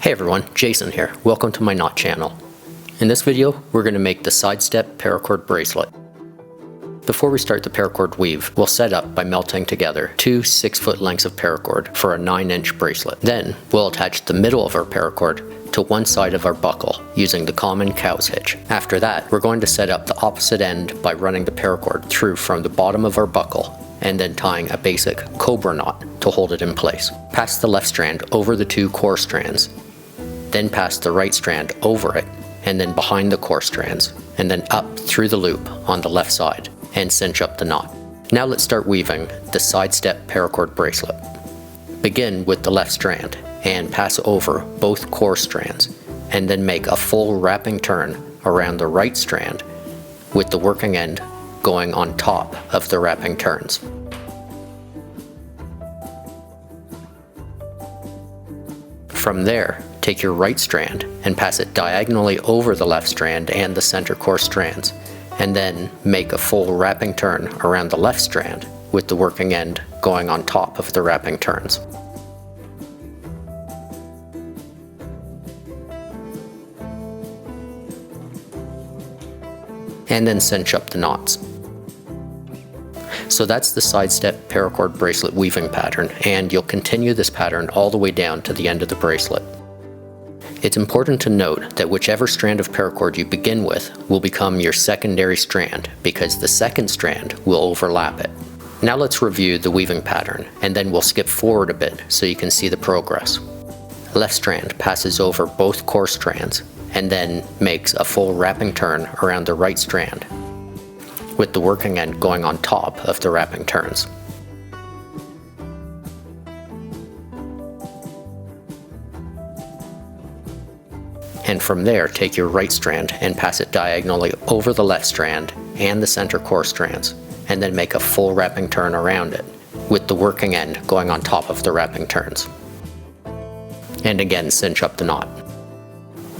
Hey everyone, Jason here. Welcome to my knot channel. In this video, we're going to make the sidestep paracord bracelet. Before we start the paracord weave, we'll set up by melting together two 6-foot lengths of paracord for a 9-inch bracelet. Then, we'll attach the middle of our paracord to one side of our buckle using the common cow's hitch. After that, we're going to set up the opposite end by running the paracord through from the bottom of our buckle and then tying a basic cobra knot to hold it in place. Pass the left strand over the two core strands, then pass the right strand over it, and then behind the core strands, and then up through the loop on the left side, and cinch up the knot. Now let's start weaving the sidestep paracord bracelet. Begin with the left strand, and pass over both core strands, and then make a full wrapping turn around the right strand, with the working end going on top of the wrapping turns. From there, take your right strand and pass it diagonally over the left strand and the center core strands, and then make a full wrapping turn around the left strand with the working end going on top of the wrapping turns. And then cinch up the knots. So that's the sidestep paracord bracelet weaving pattern, and you'll continue this pattern all the way down to the end of the bracelet. It's important to note that whichever strand of paracord you begin with will become your secondary strand, because the second strand will overlap it. Now let's review the weaving pattern, and then we'll skip forward a bit so you can see the progress. Left strand passes over both core strands, and then makes a full wrapping turn around the right strand, with the working end going on top of the wrapping turns. And from there, take your right strand and pass it diagonally over the left strand and the center core strands, and then make a full wrapping turn around it, with the working end going on top of the wrapping turns. And again, cinch up the knot.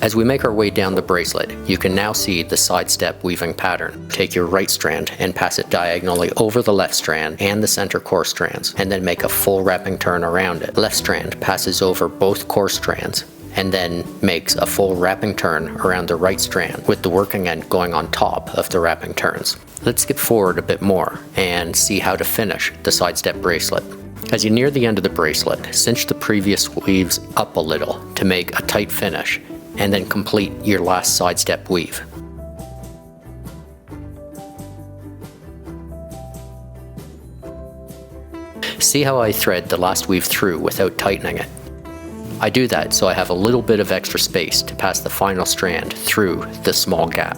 As we make our way down the bracelet, you can now see the sidestep weaving pattern. Take your right strand and pass it diagonally over the left strand and the center core strands, and then make a full wrapping turn around it. Left strand passes over both core strands, and then makes a full wrapping turn around the right strand, with the working end going on top of the wrapping turns. Let's skip forward a bit more and see how to finish the sidestep bracelet. As you near the end of the bracelet, cinch the previous weaves up a little to make a tight finish, and then complete your last sidestep weave. See how I thread the last weave through without tightening it? I do that so I have a little bit of extra space to pass the final strand through the small gap.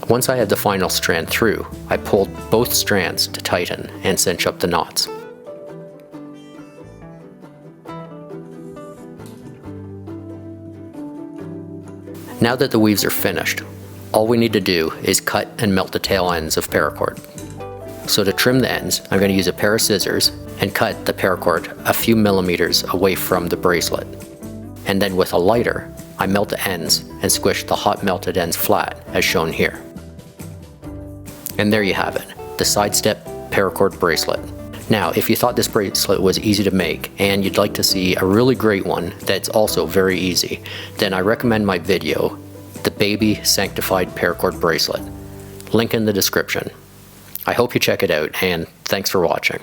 Once I had the final strand through, I pulled both strands to tighten and cinch up the knots. Now that the weaves are finished, all we need to do is cut and melt the tail ends of paracord. So to trim the ends, I'm going to use a pair of scissors and cut the paracord a few millimeters away from the bracelet. And then with a lighter, I melt the ends and squish the hot melted ends flat as shown here. And there you have it, the sidestep paracord bracelet. Now, if you thought this bracelet was easy to make and you'd like to see a really great one that's also very easy, then I recommend my video, The Baby Sanctified Paracord Bracelet. Link in the description. I hope you check it out, and thanks for watching.